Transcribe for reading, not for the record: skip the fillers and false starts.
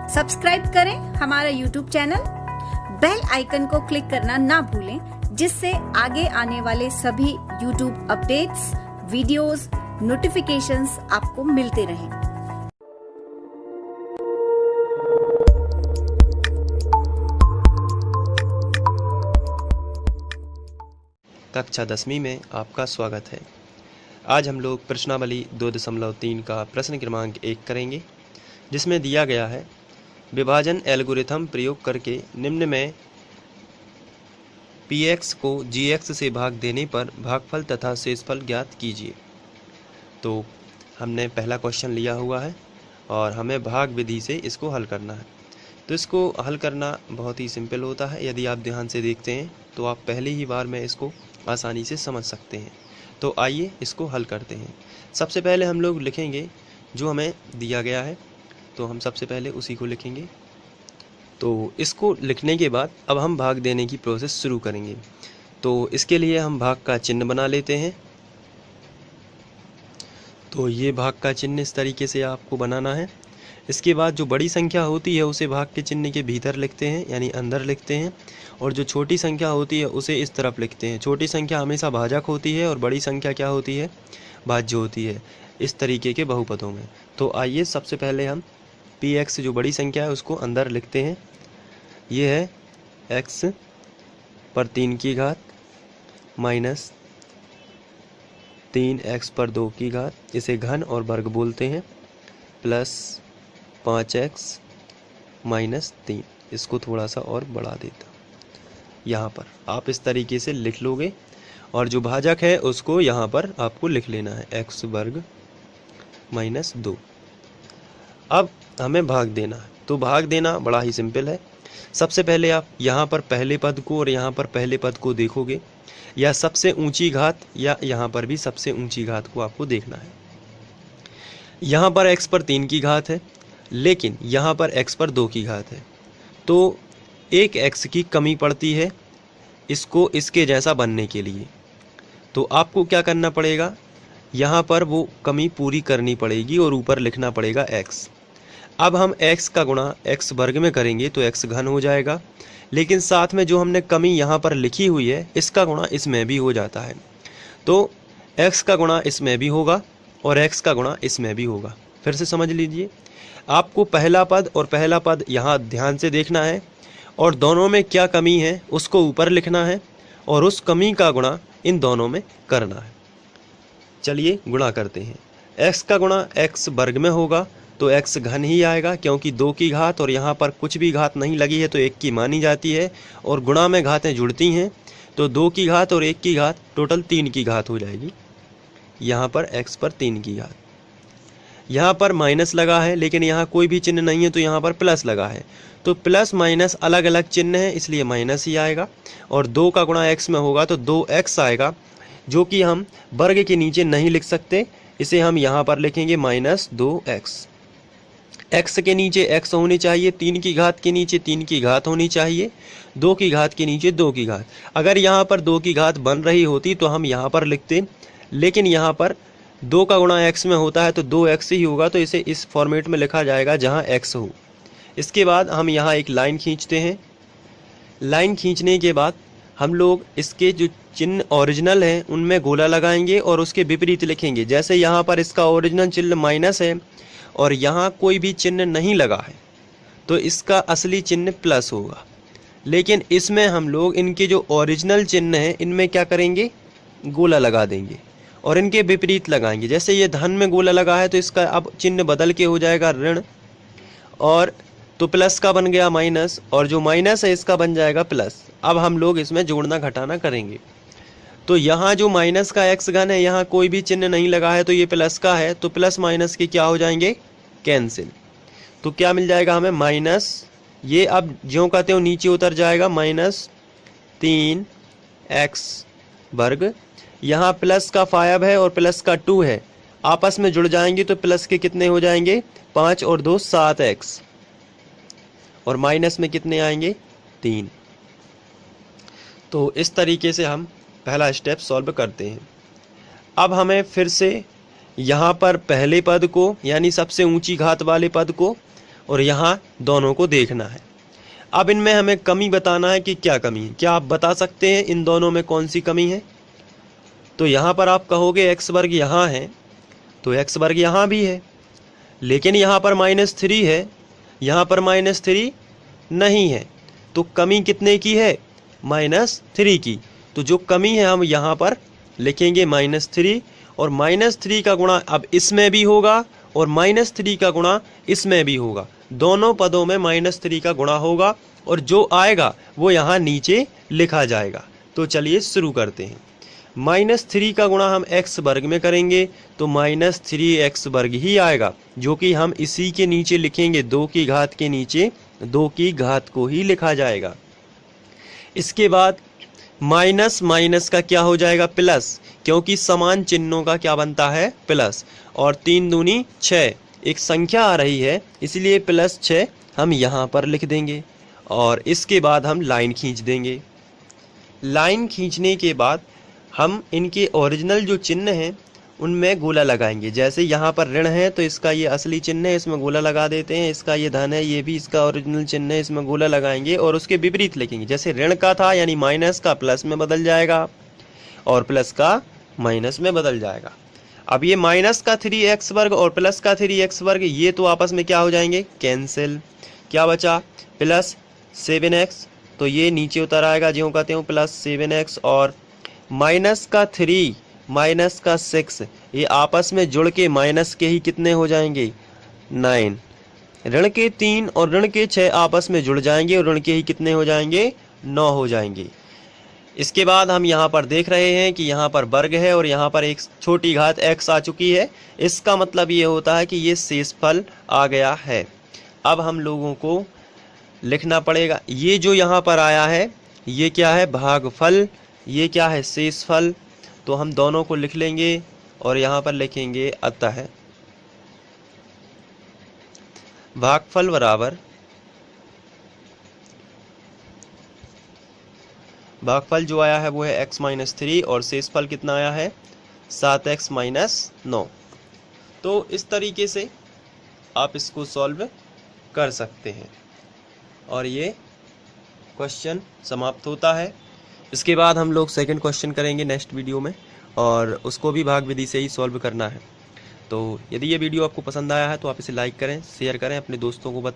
Subscribe करें हमारा YouTube channel, bell icon को क्लिक करना ना भूलें, जिससे आगे आने वाले सभी YouTube अपडेट्स, वीडियोस, नोटिफिकेशंस आपको मिलते रहें। कक्षा 10वीं में आपका स्वागत है। आज हम लोग प्रश्नावली 2.3 का प्रश्न क्रमांक 1 करेंगे, जिसमें दिया गया है विभाजन एल्गोरिथम प्रयोग करके निम्न में px को gx से भाग देने पर भागफल तथा शेषफल ज्ञात कीजिए। तो हमने पहला क्वेश्चन लिया हुआ है और हमें भाग विधि से इसको हल करना है। तो इसको हल करना बहुत ही सिंपल होता है। यदि आप ध्यान से देखते हैं तो आप पहली ही बार में इसको आसानी से समझ सकते हैं। तो आइए इसको हल करते हैं। सबसे पहले हम लोग लिखेंगे जो हमें दिया गया है, तो हम सबसे पहले उसी को लिखेंगे। तो इसको लिखने के बाद अब हम भाग देने की प्रोसेस शुरू करेंगे। तो इसके लिए हम भाग का चिन्ह बना लेते हैं। तो ये भाग का चिन्ह इस तरीके से आपको बनाना है। इसके बाद जो बड़ी संख्या होती है उसे भाग के चिन्ह के भीतर लिखते हैं, यानी अंदर लिखते हैं, और जो छोटी संख्या होती है उसे इस तरफ लिखते हैं। छोटी संख्या हमेशा भाजक होती है और बड़ी संख्या क्या होती है, भाज्य होती है, इस तरीके के बहुपदों में। तो आइए सबसे पहले हम px जो बड़ी संख्या है उसको अंदर लिखते हैं। ये है x पर 3 की घात माइनस 3x पर 2 की घात, इसे घन और वर्ग बोलते हैं, प्लस 5x माइनस 3। इसको थोड़ा सा और बढ़ा देता यहाँ पर आप इस तरीके से लिख लोगे, और जो भाजक है उसको यहाँ पर आपको लिख लेना है x वर्ग माइनस 2। अब हमें भाग देना है। तो भाग देना बड़ा ही सिंपल है। सबसे पहले आप यहाँ पर पहले पद को और यहाँ पर पहले पद को देखोगे, या सबसे ऊंची घात या यहाँ पर भी सबसे ऊंची घात को आपको देखना है। यहाँ पर x पर 3 की घात है, लेकिन यहाँ पर x पर 2 की घात है, तो एक x की कमी पड़ती है इसको इसके जैसा बनने के लिए। तो आपको क्या करना पड़ेगा, यहाँ पर वो कमी पूरी करनी पड़ेगी और ऊपर लिखना पड़ेगा x। अब हम x का गुणा x वर्ग में करेंगे तो x घन हो जाएगा, लेकिन साथ में जो हमने कमी यहाँ पर लिखी हुई है इसका गुणा इसमें भी हो जाता है। तो x का गुणा इसमें भी होगा और x का गुणा इसमें भी होगा। फिर से समझ लीजिए, आपको पहला पद और पहला पद यहाँ ध्यान से देखना है, और दोनों में क्या कमी है उसको ऊपर लिखना है, और उस कमी का गुणा इन दोनों में करना है। चलिए गुणा करते हैं। x का गुणा x वर्ग में होगा तो x घन ही आएगा, क्योंकि 2 की घात और यहाँ पर कुछ भी घात नहीं लगी है तो 1 की मानी जाती है, और गुणा में घातें जुड़ती हैं तो 2 की घात और 1 की घात टोटल 3 की घात हो जाएगी। यहाँ पर x पर 3 की घात, यहाँ पर माइनस लगा है लेकिन यहाँ कोई भी चिन्ह नहीं है तो यहाँ पर प्लस लगा है, तो प्लस माइनस अलग अलग चिन्ह है इसलिए माइनस ही आएगा, और 2 का गुणा x में होगा तो 2x आएगा, जो कि हम वर्ग के नीचे नहीं लिख सकते, इसे हम यहाँ पर लिखेंगे माइनस 2x। x के नीचे x होनी चाहिए, 3 की घात के नीचे 3 की घात होनी चाहिए, 2 की घात के नीचे 2 की घात। अगर यहाँ पर 2 की घात बन रही होती तो हम यहाँ पर लिखते, लेकिन यहाँ पर 2 का गुणा x में होता है तो 2x ही होगा, तो इसे इस फॉर्मेट में लिखा जाएगा जहाँ x हो। इसके बाद हम यहाँ एक लाइन खींचते हैं। लाइन खींचने के बाद हम लोग इसके जो चिन्ह ओरिजिनल हैं उनमें गोला लगाएंगे और उसके विपरीत लिखेंगे। जैसे यहाँ पर इसका ओरिजिनल चिन्ह माइनस है और यहाँ कोई भी चिन्ह नहीं लगा है तो इसका असली चिन्ह प्लस होगा, लेकिन इसमें हम लोग इनके जो ओरिजिनल चिन्ह हैं इनमें क्या करेंगे, गोला लगा देंगे और इनके विपरीत लगाएंगे। जैसे ये धन में गोला लगा है तो इसका अब चिन्ह बदल के हो जाएगा ऋण, और तो प्लस का बन गया माइनस, और जो माइनस है इसका बन जाएगा प्लस। अब हम लोग इसमें जोड़ना घटाना करेंगे। तो यहाँ जो माइनस का x घन है, यहाँ कोई भी चिन्ह नहीं लगा है तो ये प्लस का है, तो प्लस माइनस के क्या हो जाएंगे, कैंसिल। तो क्या मिल जाएगा हमें, माइनस, ये अब ज्यों का त्यों नीचे उतर जाएगा, माइनस 3x वर्ग। यहाँ प्लस का 5 है और प्लस का 2 है, आपस में जुड़ जाएंगे तो प्लस के कितने हो जाएंगे, 5 और 2 7x, और माइनस में कितने आएंगे, 3। तो इस तरीके से हम पहला स्टेप सॉल्व करते हैं। अब हमें फिर से यहाँ पर पहले पद को यानी सबसे ऊंची घात वाले पद को और यहाँ दोनों को देखना है। अब इनमें हमें कमी बताना है कि क्या कमी है। क्या आप बता सकते हैं इन दोनों में कौन सी कमी है? तो यहाँ पर आप कहोगे एक्स वर्ग यहाँ है, तो एक्स वर्ग यहाँ भी है, लेकिन यहाँ पर -3 है, यहाँ पर -3 नहीं है। तो कमी कितने की है? -3 की। तो जो कमी है हम यहाँ पर लिखेंगे -3, और -3 का गुणा अब इसमें भी होगा और -3 का गुणा इसमें भी होगा। दोनों पदों में -3 का गुणा होगा और जो आएगा वो यहाँ नीचे लिखा जाएगा। तो चलिए शुरू करते हैं। -3 का गुणा हम x वर्ग में करेंगे तो -3x वर्ग ही आएगा, जो कि हम इसी के नीचे लिखेंगे, 2 की घात के नीचे 2 की घात को ही लिखा जाएगा। इसके बाद माइनस माइनस का क्या हो जाएगा? प्लस, क्योंकि समान चिन्हों का क्या बनता है? प्लस। और 3 दूनी 6, एक संख्या आ रही है इसलिए +6 हम यहाँ पर लिख देंगे। और इसके बाद हम लाइन खींच देंगे। लाइन खींचने के बाद हम इनके ओरिजिनल जो चिन्ह हैं उनमें गोला लगाएंगे। जैसे यहाँ पर ऋण है तो इसका ये असली चिन्ह है, इसमें गोला लगा देते हैं। इसका ये धन है, ये भी इसका ओरिजिनल चिन्ह है, इसमें गोला लगाएंगे और उसके विपरीत लिखेंगे। जैसे ऋण का था यानी माइनस का प्लस में बदल जाएगा और प्लस का माइनस में बदल जाएगा। अब ये माइनस का 3x वर्ग और प्लस का 3x वर्ग ये तो आपस में क्या हो जाएंगे? कैंसिल। क्या बचा? +7x, तो ये नीचे उतर आएगा ज्यों कहते हो +7x, और माइनस का 3 माइनस का 6 ये आपस में जुड़ के माइनस के ही कितने हो जाएंगे? 9। ऋण के 3 और ऋण के 6 आपस में जुड़ जाएंगे और ऋण के ही कितने हो जाएंगे? 9 हो जाएंगे। इसके बाद हम यहाँ पर देख रहे हैं कि यहाँ पर वर्ग है और यहाँ पर एक छोटी घात x आ चुकी है। इसका मतलब ये होता है कि ये शेषफल आ गया है। अब हम लोगों को लिखना पड़ेगा, ये जो यहाँ पर आया है ये क्या है? भागफल। ये क्या है? शेषफल। तो हम दोनों को लिख लेंगे और यहाँ पर लिखेंगे अतः भागफल बराबर, भागफल जो आया है वो है x - 3 और शेषफल कितना आया है? 7x - 9। तो इस तरीके से आप इसको सॉल्व कर सकते हैं और ये क्वेश्चन समाप्त होता है। इसके बाद हम लोग सेकंड क्वेश्चन करेंगे नेक्स्ट वीडियो में और उसको भी भाग विधि से ही सॉल्व करना है। तो यदि ये वीडियो आपको पसंद आया है तो आप इसे लाइक करें, शेयर करें, अपने दोस्तों को बताएं।